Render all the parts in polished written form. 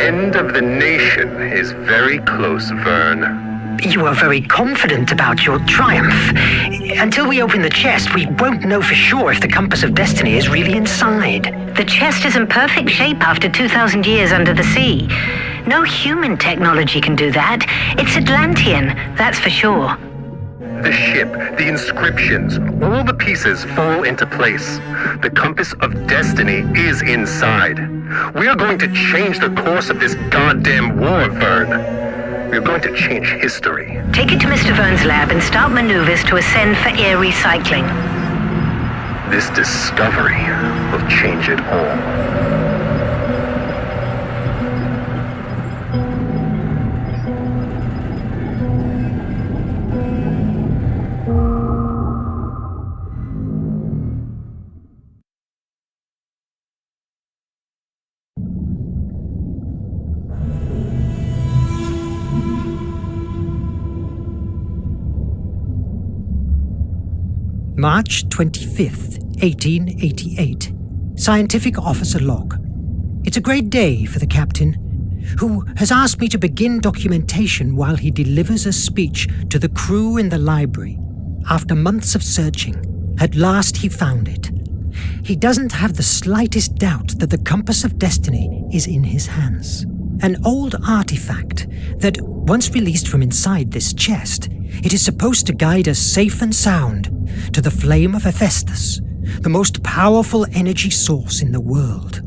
end of the nation is very close, Verne. You are very confident about your triumph. Until we open the chest, we won't know for sure if the compass of destiny is really inside. The chest is in perfect shape after 2,000 years under the sea. No human technology can do that. It's Atlantean, that's for sure. The ship, the inscriptions, all the pieces fall into place. The compass of destiny is inside. We are going to change the course of this goddamn war, Verne. We are going to change history. Take it to Mr. Verne's lab and start maneuvers to ascend for air recycling. This discovery will change it all. March 25th, 1888. Scientific Officer Log. It's a great day for the captain, who has asked me to begin documentation while he delivers a speech to the crew in the library. After months of searching, at last he found it. He doesn't have the slightest doubt that the compass of destiny is in his hands. An old artifact that, once released from inside this chest, it is supposed to guide us safe and sound to the Flame of Hephaestus, the most powerful energy source in the world.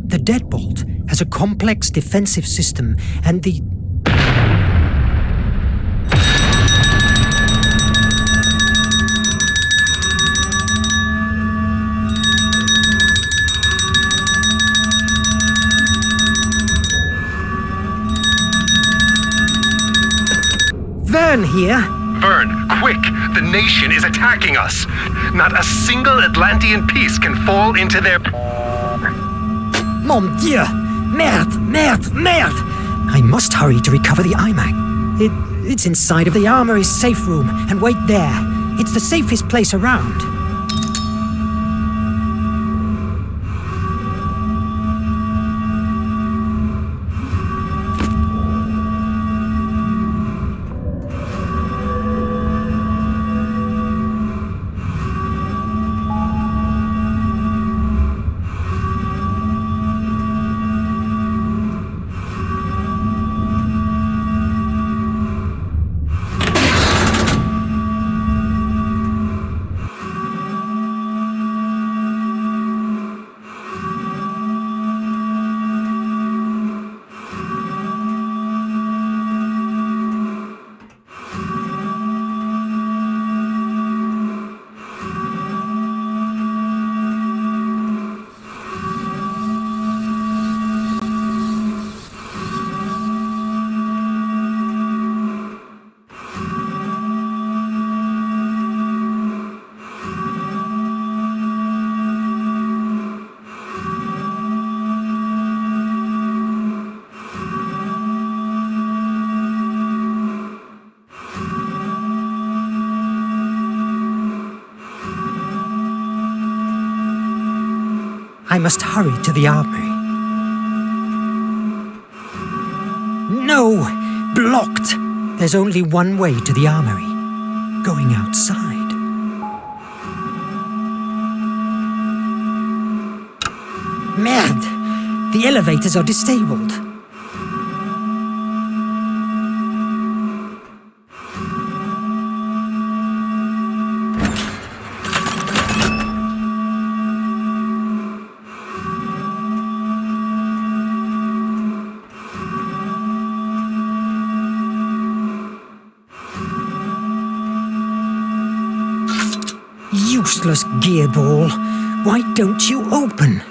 The deadbolt has a complex defensive system, and the... Verne here. Verne, quick! The nation is attacking us! Not a single Atlantean piece can fall into their... Mon Dieu! Merde! Merde! Merde! I must hurry to recover the iMac. It's inside of the armory's safe room, and wait there. It's the safest place around. I must hurry to the armory. No! Blocked! There's only one way to the armory. Going outside. Merde! The elevators are disabled. Useless gearball. Why don't you open?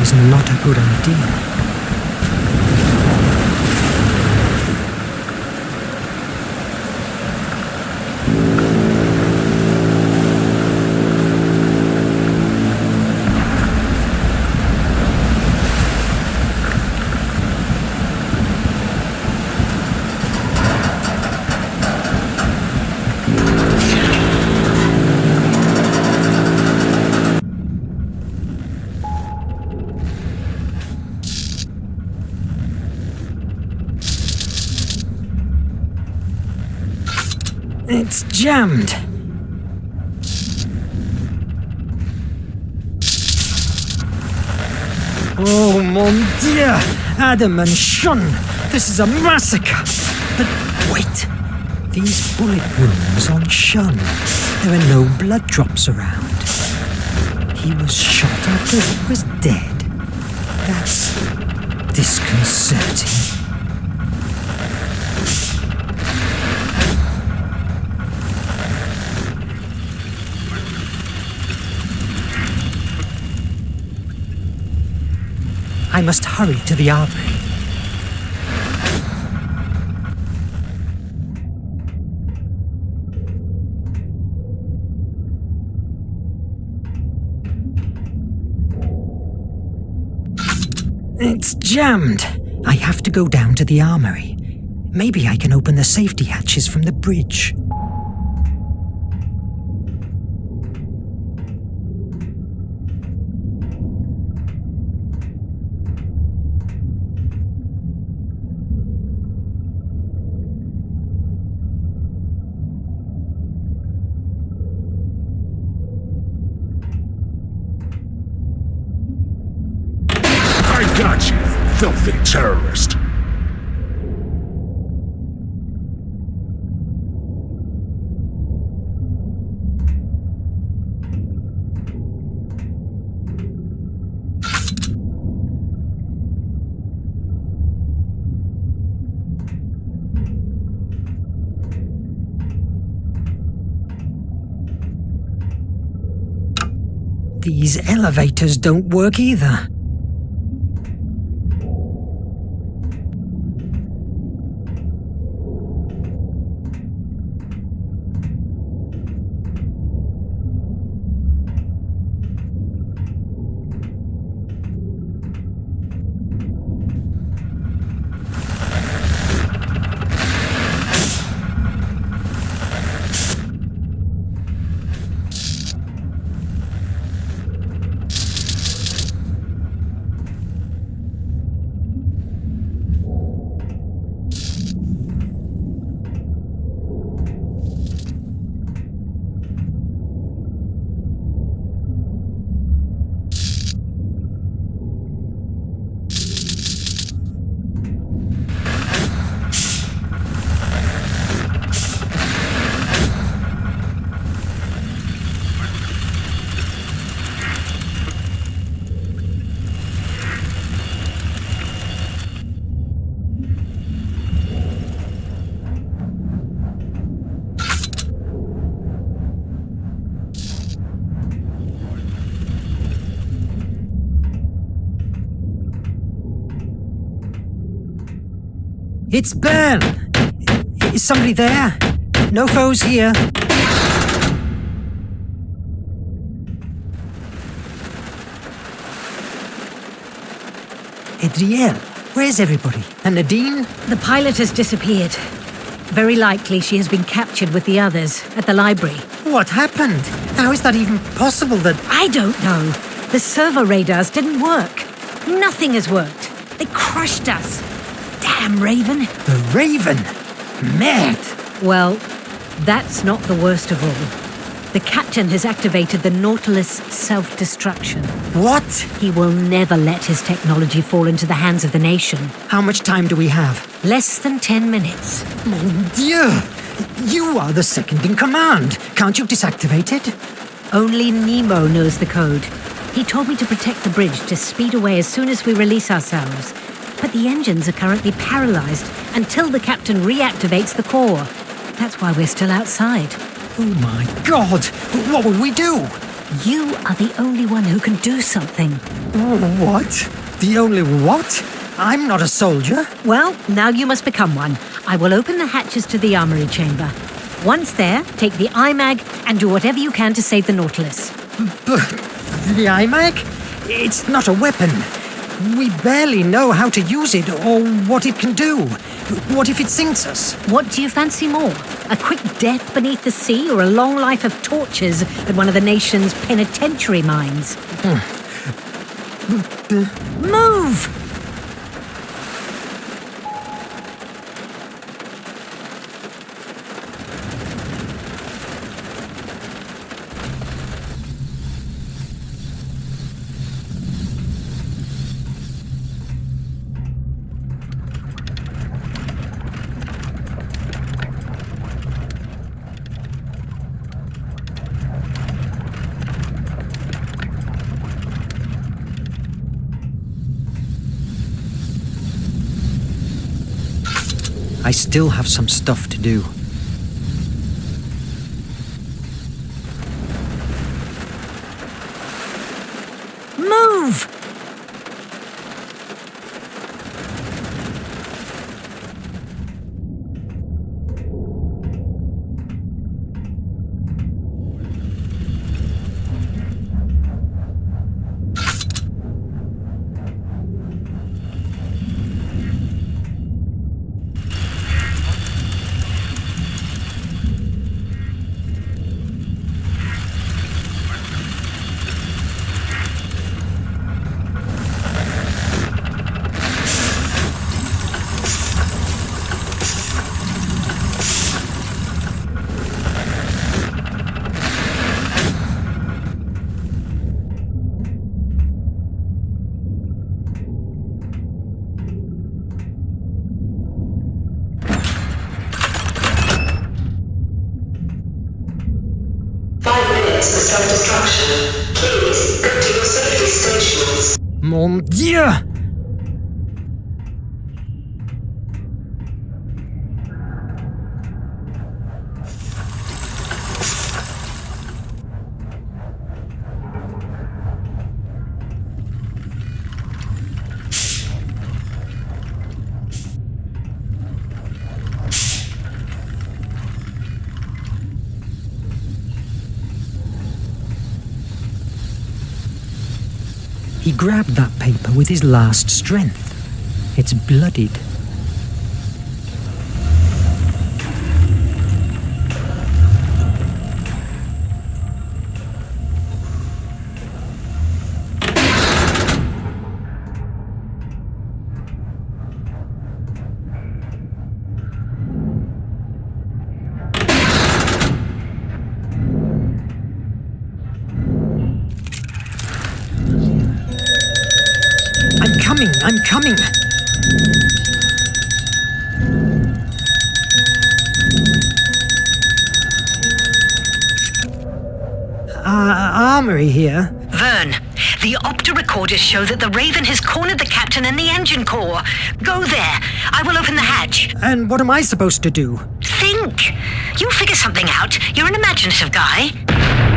Is not a good idea. jammed. Oh, mon Dieu! Adam and Sean, this is a massacre! But wait, these bullet wounds on Sean, there are no blood drops around. He was shot after he was dead. That's disconcerting. I must hurry to the armory. It's jammed. I have to go down to the armory. Maybe I can open the safety hatches from the bridge. Got you, filthy terrorist. These elevators don't work either. It's Ben! Is somebody there? No foes here. Adriel, where's everybody? And Nadine? The pilot has disappeared. Very likely she has been captured with the others at the library. What happened? How is that even possible that... I don't know. The servo radars didn't work. Nothing has worked. They crushed us. Damn Raven. The Raven? Mad! Well, that's not the worst of all. The captain has activated the Nautilus self-destruction. What? He will never let his technology fall into the hands of the nation. How much time do we have? Less than 10 minutes. Mon Dieu! You are the second in command. Can't you deactivate it? Only Nemo knows the code. He told me to protect the bridge to speed away as soon as we release ourselves. But the engines are currently paralyzed until the captain reactivates the core. That's why we're still outside. Oh my God! What will we do? You are the only one who can do something. What? The only what? I'm not a soldier. Well, now you must become one. I will open the hatches to the armory chamber. Once there, take the IMAG and do whatever you can to save the Nautilus. But the IMAG? It's not a weapon. We barely know how to use it or what it can do. What if it sinks us? What do you fancy more? A quick death beneath the sea or a long life of tortures at one of the nation's penitentiary mines? Move! I still have some stuff to do. Move! Self-destruction. Please go to your safety stations. Mon Dieu! He grabbed that paper with his last strength. It's bloodied. I'm coming! Armory here. Verne, the opta recorders show that the Raven has cornered the captain and the engine core. Go there. I will open the hatch. And what am I supposed to do? Think. You'll figure something out. You're an imaginative guy.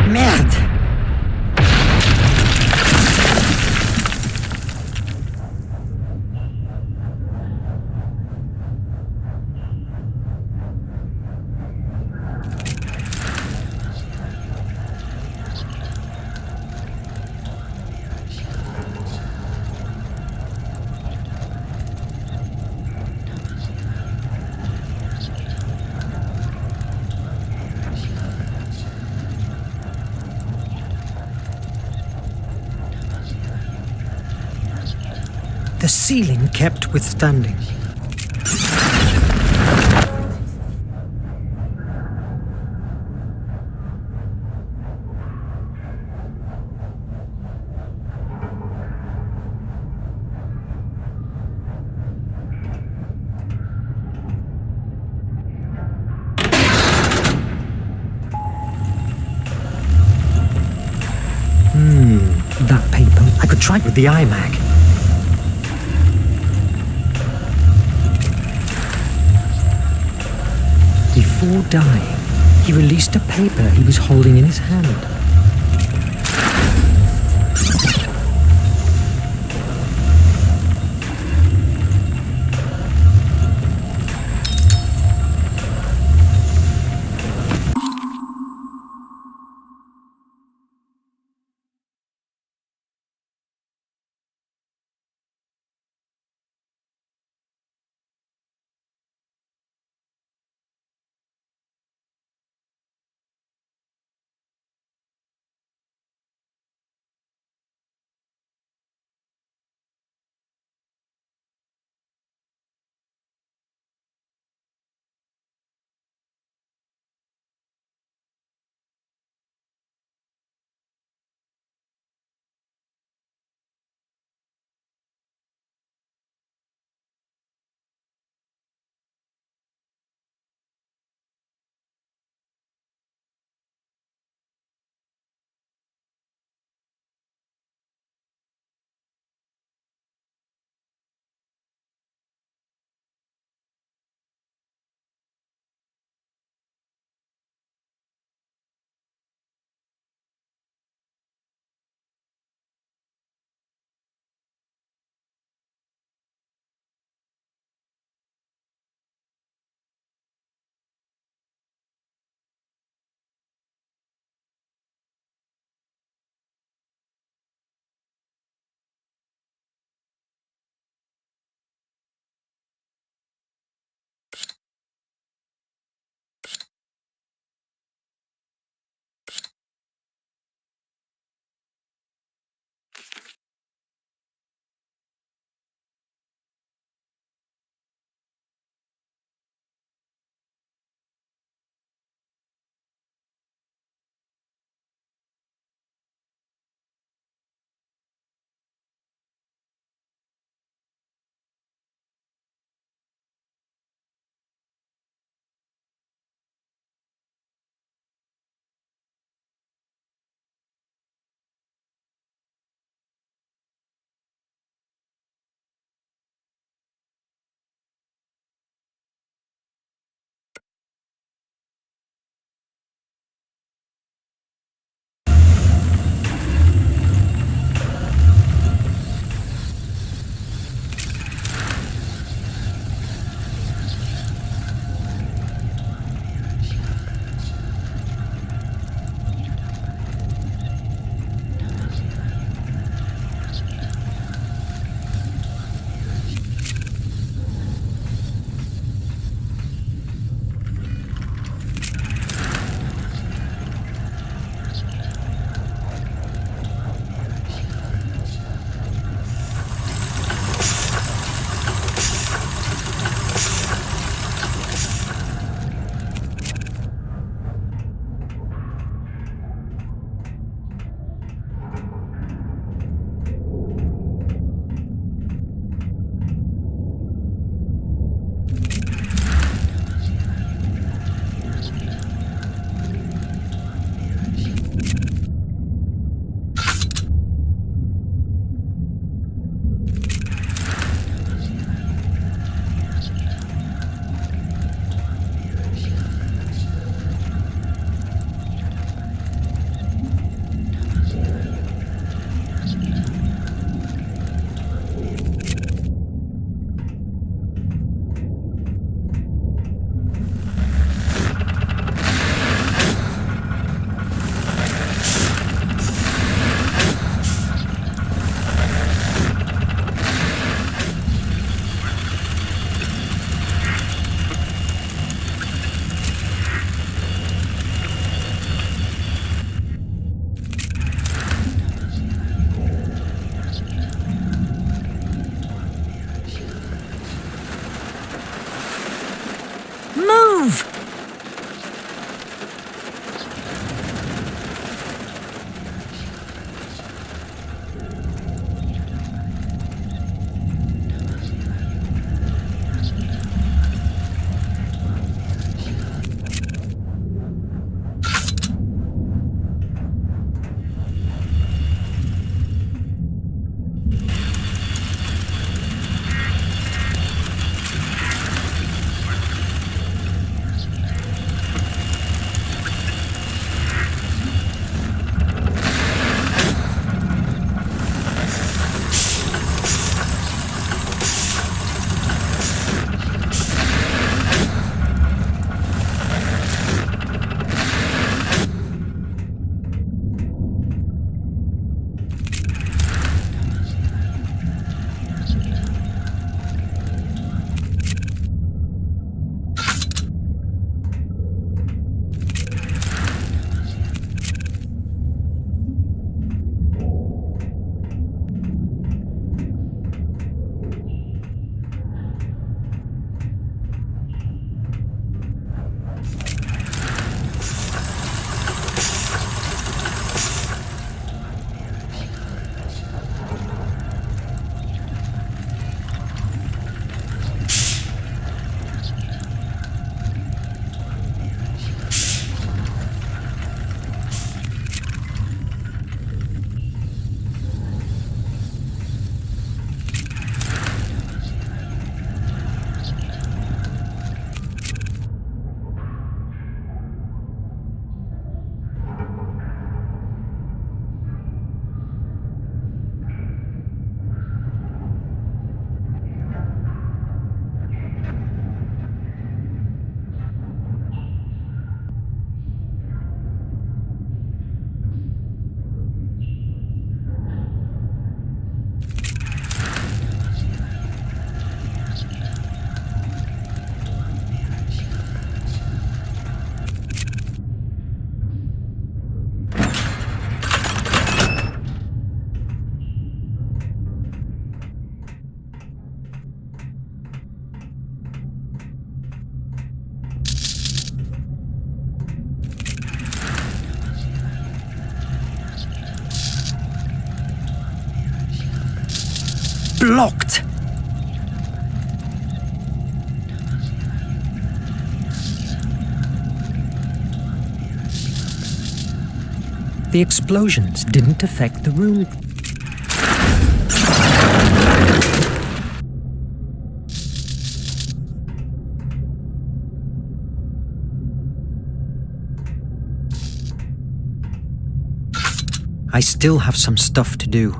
Merde! The ceiling kept withstanding. That paper. I could try it with the iMac. Before dying, he released a paper he was holding in his hand. blocked. The explosions didn't affect the room. I still have some stuff to do.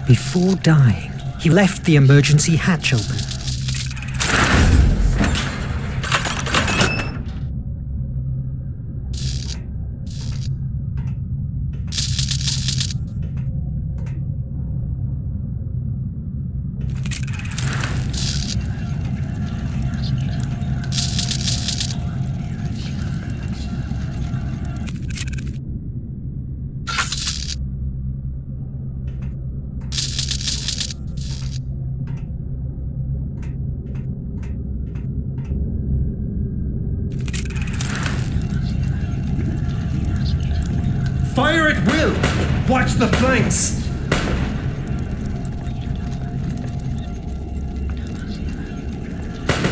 Before dying, he left the emergency hatch open. Fire at will! Watch the flanks!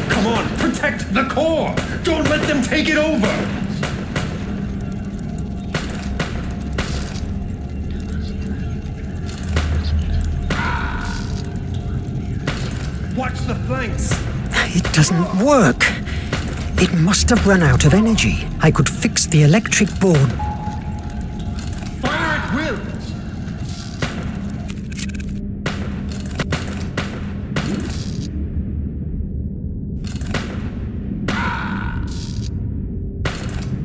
Come on, protect the core! Don't let them take it over! Watch the flanks! It doesn't work. It must have run out of energy. I could fix the electric board. Fire at will!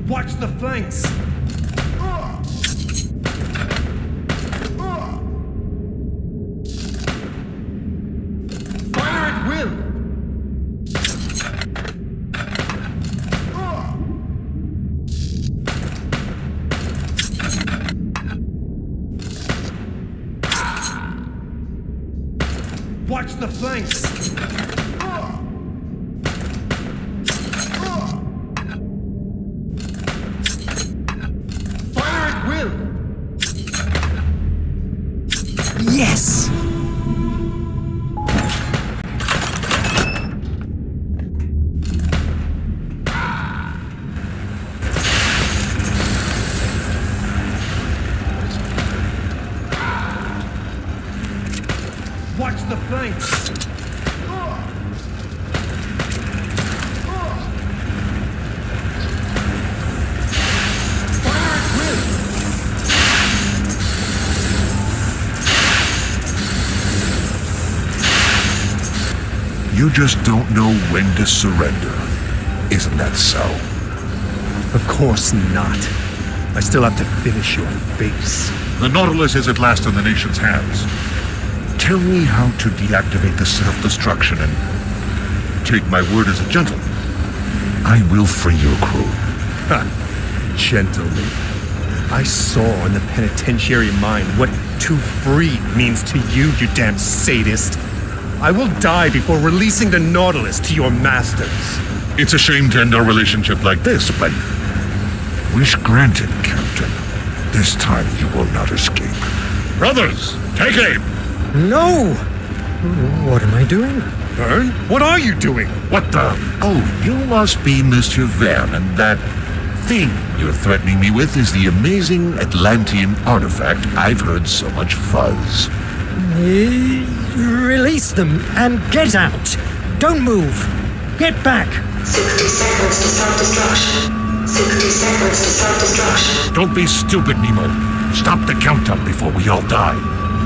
Watch the flanks! Fire at will! Watch the flanks! Fire at will! Yes! Watch the flanks! Fire at will! You just don't know when to surrender. Isn't that so? Of course not. I still have to finish your face. The Nautilus is at last in the nation's hands. Tell me how to deactivate the self-destruction and take my word as a gentleman. I will free your crew. Ha! Gentlemen. I saw in the penitentiary mine what to free means to you, you damn sadist. I will die before releasing the Nautilus to your masters. It's a shame to end our relationship like this, but wish granted, Captain. This time you will not escape. Brothers, take aim! No! What am I doing? Verne, what are you doing? What the? Oh, you must be Mr. Verne, and that thing you're threatening me with is the amazing Atlantean artifact I've heard so much fuzz. Release them and get out! Don't move! Get back! 60 seconds to self-destruction. 60 seconds to self-destruction. Don't be stupid, Nemo. Stop the countdown before we all die.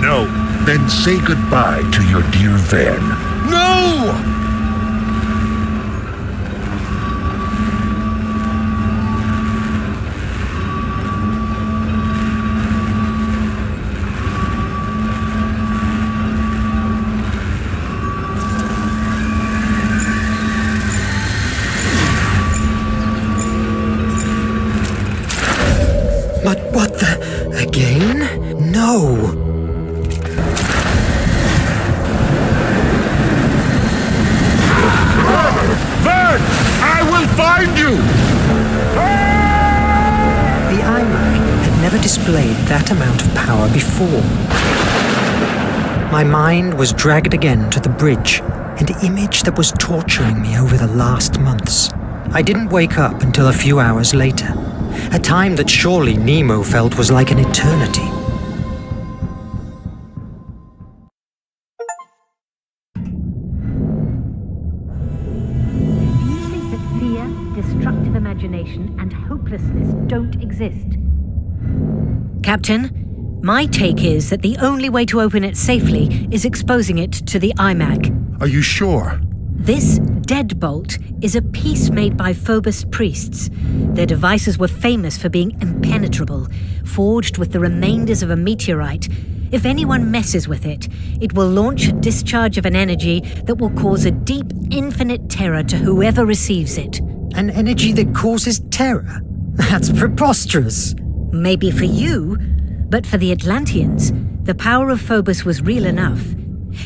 No. Then say goodbye to your dear Verne. No! But what the... again? No! Verne! I will find you! The iMac had never displayed that amount of power before. My mind was dragged again to the bridge, an image that was torturing me over the last months. I didn't wake up until a few hours later, a time that surely Nemo felt was like an eternity. Destructive imagination and hopelessness don't exist. Captain, my take is that the only way to open it safely is exposing it to the IMAG. Are you sure? This deadbolt is a piece made by Phobos priests. Their devices were famous for being impenetrable, forged with the remainders of a meteorite. If anyone messes with it, it will launch a discharge of an energy that will cause a deep, infinite terror to whoever receives it. An energy that causes terror? That's preposterous. Maybe for you, but for the Atlanteans, the power of Phobos was real enough.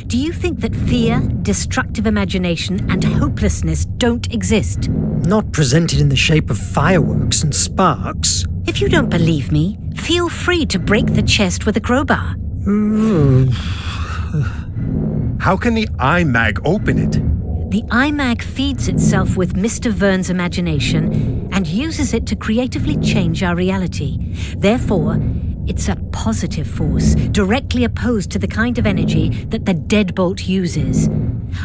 Do you think that fear, destructive imagination, and hopelessness don't exist? Not presented in the shape of fireworks and sparks. If you don't believe me, feel free to break the chest with a crowbar. How can the IMAG open it? The IMAG feeds itself with Mr. Verne's imagination and uses it to creatively change our reality. Therefore, it's a positive force, directly opposed to the kind of energy that the deadbolt uses.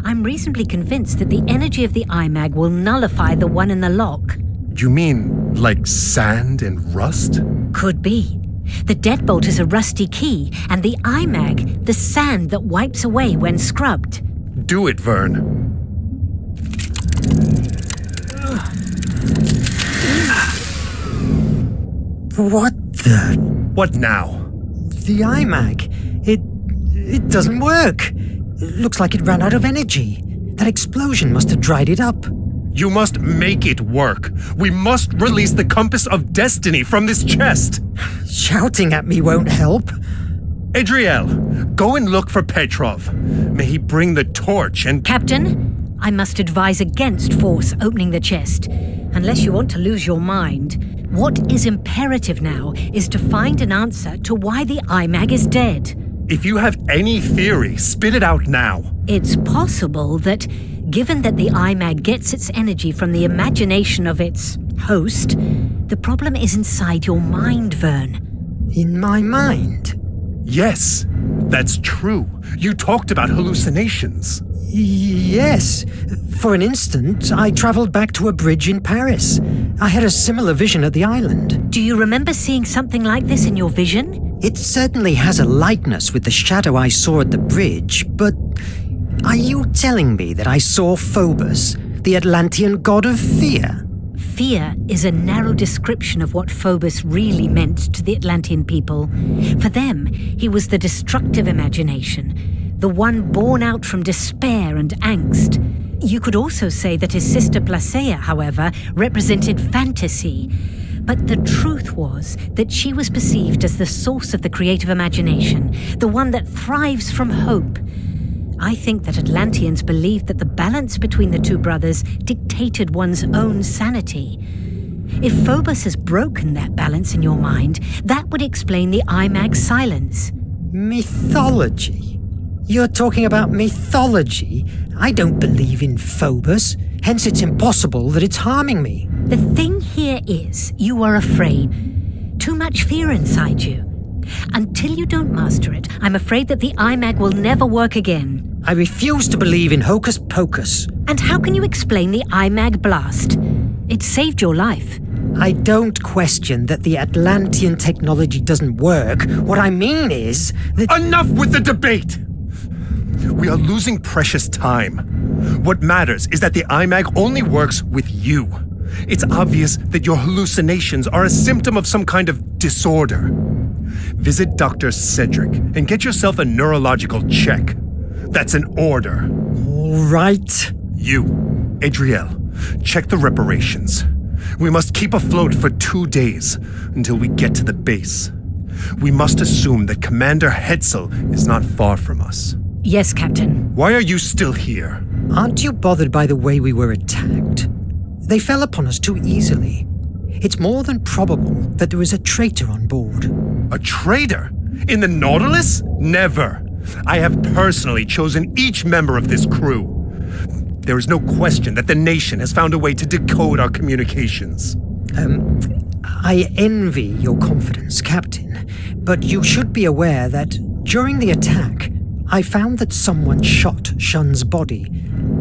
I'm reasonably convinced that the energy of the IMAG will nullify the one in the lock. You mean like sand and rust? Could be. The deadbolt is a rusty key, and the IMAG, the sand that wipes away when scrubbed. Do it, Verne. What the? What now? The IMAG. It doesn't work. It looks like it ran out of energy. That explosion must have dried it up. You must make it work. We must release the compass of destiny from this chest. Shouting at me won't help. Adriel, go and look for Petrov. May he bring the torch and... Captain, I must advise against force opening the chest. Unless you want to lose your mind. What is imperative now is to find an answer to why the IMAG is dead. If you have any theory, spit it out now. It's possible that, given that the IMAG gets its energy from the imagination of its host, the problem is inside your mind, Verne. In my mind? Yes, that's true. You talked about hallucinations. Yes. For an instant, I traveled back to a bridge in Paris. I had a similar vision at the island. Do you remember seeing something like this in your vision? It certainly has a likeness with the shadow I saw at the bridge, but are you telling me that I saw Phobos, the Atlantean god of fear? Fear is a narrow description of what Phobos really meant to the Atlantean people. For them, he was the destructive imagination, the one born out from despair and angst. You could also say that his sister Placea, however, represented fantasy. But the truth was that she was perceived as the source of the creative imagination, the one that thrives from hope. I think that Atlanteans believed that the balance between the two brothers dictated one's own sanity. If Phobos has broken that balance in your mind, that would explain the IMAG's silence. Mythology? You're talking about mythology? I don't believe in Phobos, hence it's impossible that it's harming me. The thing here is, you are afraid. Too much fear inside you. Until you don't master it, I'm afraid that the IMAG will never work again. I refuse to believe in hocus pocus. And how can you explain the IMAG blast? It saved your life. I don't question that the Atlantean technology doesn't work. What I mean is that... Enough with the debate! We are losing precious time. What matters is that the IMAG only works with you. It's obvious that your hallucinations are a symptom of some kind of disorder. Visit Dr. Cedric and get yourself a neurological check. That's an order. All right. You, Adriel, check the reparations. We must keep afloat for 2 days until we get to the base. We must assume that Commander Hetzel is not far from us. Yes, Captain. Why are you still here? Aren't you bothered by the way we were attacked? They fell upon us too easily. It's more than probable that there is a traitor on board. A traitor? In the Nautilus? Never. I have personally chosen each member of this crew. There is no question that the nation has found a way to decode our communications. I envy your confidence, Captain, but you should be aware that during the attack, I found that someone shot Shun's body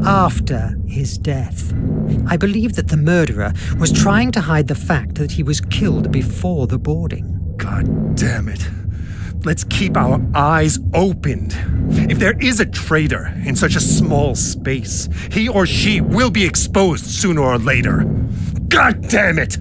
after his death. I believe that the murderer was trying to hide the fact that he was killed before the boarding. God damn it. Let's keep our eyes opened. If there is a traitor in such a small space, he or she will be exposed sooner or later. God damn it!